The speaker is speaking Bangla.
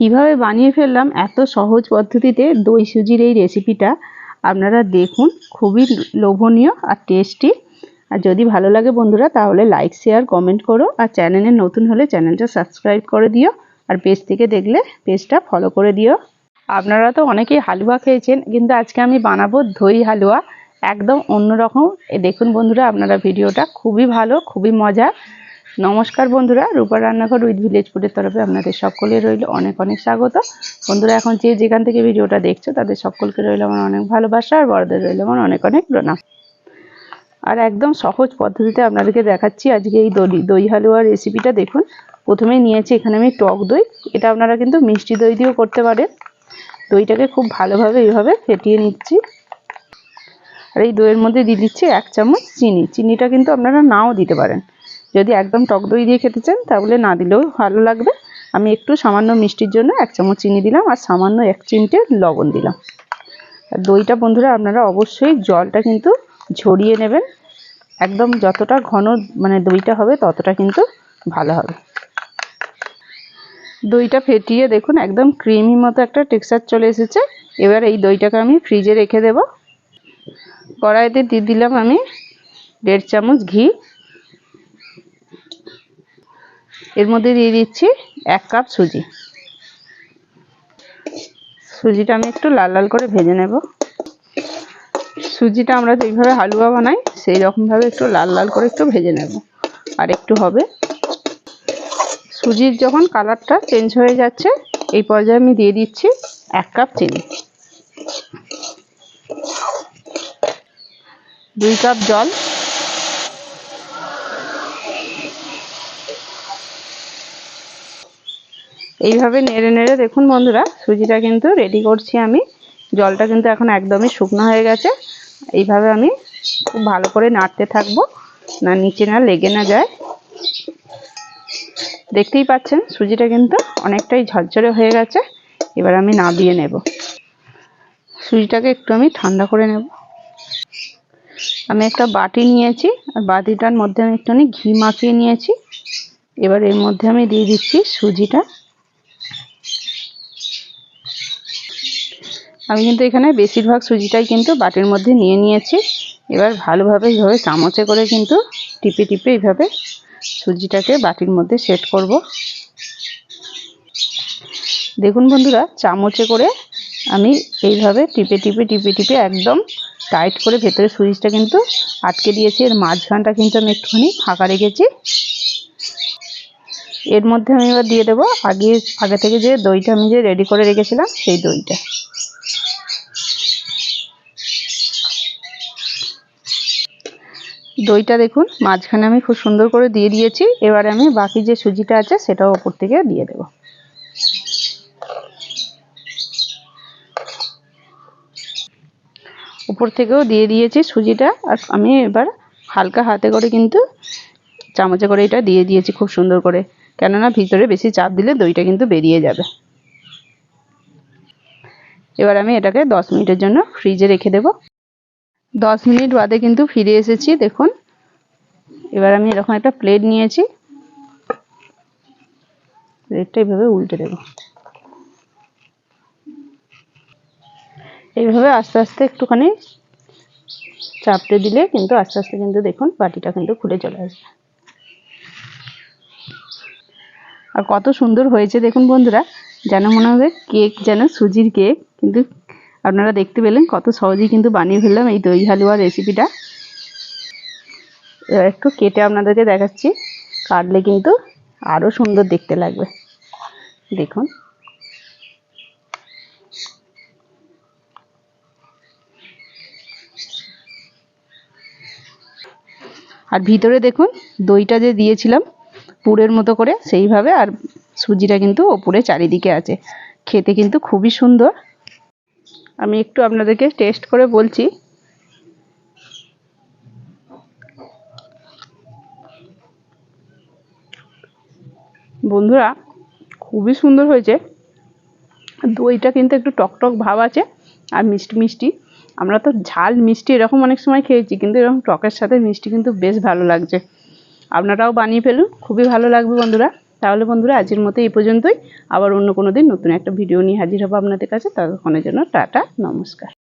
কিভাবে বানিয়ে ফেললাম এত সহজ পদ্ধতিতে দই সুজির এই রেসিপিটা। আপনারা দেখুন, খুবই লোভনীয় আর টেস্টি। আর যদি ভালো লাগে বন্ধুরা তাহলে লাইক শেয়ার কমেন্ট করো, আর চ্যানেলে নতুন হলে চ্যানেলটা সাবস্ক্রাইব করে দিও, আর পেজ থেকে দেখলে পেজটা ফলো করে দিও। আপনারা তো অনেকেই হালুয়া খেয়েছেন, কিন্তু আজকে আমি বানাবো দই হালুয়া, একদম অন্যরকম। দেখুন বন্ধুরা, আপনারা ভিডিওটা খুবই ভালো, খুবই মজা। নমস্কার বন্ধুরা, রূপার রান্নাঘর উইথ ভিলেজ ফুডের তরফে আপনাদের সকলে রইল অনেক অনেক স্বাগত। বন্ধুরা, এখন যেখান থেকে ভিডিওটা দেখছো তাদের সকলকে রইল আমার অনেক ভালোবাসা, আর বড়দের রইল আমার অনেক অনেক প্রণাম। আর একদম সহজ পদ্ধতিতে আপনাদেরকে দেখাচ্ছি আজকে এই দই হালুয়ার রেসিপিটা। দেখুন, প্রথমে নিয়েছি এখানে আমি টক দই। এটা আপনারা কিন্তু মিষ্টি দই দিয়েও করতে পারেন। দইটাকে খুব ভালোভাবে এইভাবে ফেটিয়ে নিচ্ছি, আর এই দইয়ের মধ্যে দিয়ে দিচ্ছি 1 চামচ চিনি। চিনিটা কিন্তু আপনারা নাও দিতে পারেন, যদি একদম টক দই দিয়ে খেতে চান তাহলে না দিলেও ভালো লাগবে। আমি একটু সামান্য মিষ্টির জন্য 1 চামচ চিনি দিলাম, আর সামান্য 1 চিমটে লবণ দিলাম। আর দইটা বন্ধুরা আপনারা অবশ্যই জলটা কিন্তু ঝরিয়ে নেবেন, একদম যতটা ঘন মানে দইটা হবে ততটা কিন্তু ভালো হবে। দইটা ফেটিয়ে দেখুন একদম ক্রিমি মতো একটা টেক্সচার চলে এসেছে। এবার এই দইটাকে আমি ফ্রিজে রেখে দেব। কড়াইতে দিয়ে দিলাম আমি 1.5 চামচ ঘি। এর মধ্যে দিয়ে দিচ্ছি 1 কাপ সুজি। সুজিটা আমি একটু লাল লাল করে ভেজে নেব। সুজিটা আমরা যেইভাবে হালুয়া বানাই সেই রকমভাবে একটু লাল লাল করে একটু ভেজে নেব। আর একটু হবে। সুজির যখন কালারটা চেঞ্জ হয়ে যাচ্ছে এই পর্যায়ে আমি দিয়ে দিচ্ছি 1 কাপ চিনি, 2 কাপ জল, এইভাবে নেড়ে নেড়ে দেখুন বন্ধুরা সুজিটা কিন্তু রেডি করছি আমি। জলটা কিন্তু এখন একদমই শুকনো হয়ে গেছে। এইভাবে আমি খুব ভালো করে নাড়তে থাকবো, না নিচে না লেগে না যায়। দেখতেই পাচ্ছেন সুজিটা কিন্তু অনেকটাই ঝরঝরে হয়ে গেছে। এবার আমি নামিয়ে নেব। সুজিটাকে একটু আমি ঠান্ডা করে নেব। আমি একটা বাটি নিয়েছি, আর বাটিটার মধ্যে আমি একটুখানি ঘি মাখিয়ে নিয়েছি। এবার এর মধ্যে আমি দিয়ে দিচ্ছি সুজিটা। আমি কিন্তু এখানে বেশিরভাগ সুজিটাই কিন্তু বাটির মধ্যে নিয়ে নিয়েছি। এবার ভালোভাবে এইভাবে চামচে করে কিন্তু টিপে টিপে এইভাবে সুজিটাকে বাটির মধ্যে সেট করব। দেখুন বন্ধুরা, চামচে করে আমি এইভাবে টিপে টিপে টিপে টিপে একদম টাইট করে ভেতরে সুজিটা কিন্তু আটকে দিয়েছি। এর মাঝখানটা কিন্তু আমি একটুখানি ফাঁকা রেখেছি। এর মধ্যে আমি এবার দিয়ে দেবো আগে থেকে যে দইটা আমি যে রেডি করে রেখেছিলাম সেই দইটা। দইটা দেখুন মাঝখানে আমি খুব সুন্দর করে দিয়ে দিয়েছি। এবারে আমি বাকি যে সুজিটা আছে সেটাও ওপর থেকে দিয়ে দেব। উপর থেকেও দিয়ে দিয়েছি সুজিটা। আর আমি এবার হালকা হাতে করে কিন্তু চামচে করে এটা দিয়ে দিয়েছি খুব সুন্দর করে, কেননা ভিতরে বেশি চাপ দিলে দইটা কিন্তু বেরিয়ে যাবে। এবার আমি এটাকে 10 মিনিটের জন্য ফ্রিজে রেখে দেব। 10 মিনিট বাদে কিন্তু ফিরে এসেছি। দেখুন, এবার আমি এরকম একটা প্লেট নিয়েছি, প্লেটটা এইভাবে উল্টে দেব। এইভাবে আস্তে আস্তে একটুখানি চাপতে দিলে কিন্তু আস্তে আস্তে কিন্তু দেখুন বাটিটা কিন্তু খুলে চলে আসবে। আর কত সুন্দর হয়েছে দেখুন বন্ধুরা, যেন মনে হবে কেক, যেন সুজির কেক। কিন্তু আপনারা দেখতে পেলেন কত সহজেই কিন্তু বানিয়ে ফেললাম এই দই হালুয়া রেসিপিটা। এবার একটু কেটে আপনাদেরকে দেখাচ্ছি, কাটলে কিন্তু আরও সুন্দর দেখতে লাগবে। দেখুন, আর ভিতরে দেখুন দইটা যে দিয়েছিলাম পুরের মতো করে সেইভাবে, আর সুজিটা কিন্তু ওপরে চারিদিকে আছে। খেতে কিন্তু খুবই সুন্দর। আমি একটু আপনাদেরকে টেস্ট করে বলছি। বন্ধুরা, খুবই সুন্দর হয়েছে। দইটা কিন্তু একটু টকটক ভাব আছে, আর মিষ্টি মিষ্টি। আমরা তো ঝাল মিষ্টি এরকম অনেক সময় খেয়েছি, কিন্তু এরকম টকের সাথে মিষ্টি কিন্তু বেশ ভালো লাগছে। আপনারাও বানিয়ে ফেলুন, খুবই ভালো লাগবে বন্ধুরা। তাহলে বন্ধুরা আজকের মতো এই পর্যন্তই। আবার অন্য কোনো দিন নতুন একটা ভিডিও নিয়ে হাজির হবো আপনাদের কাছে। ততক্ষণের জন্য টাটা, নমস্কার।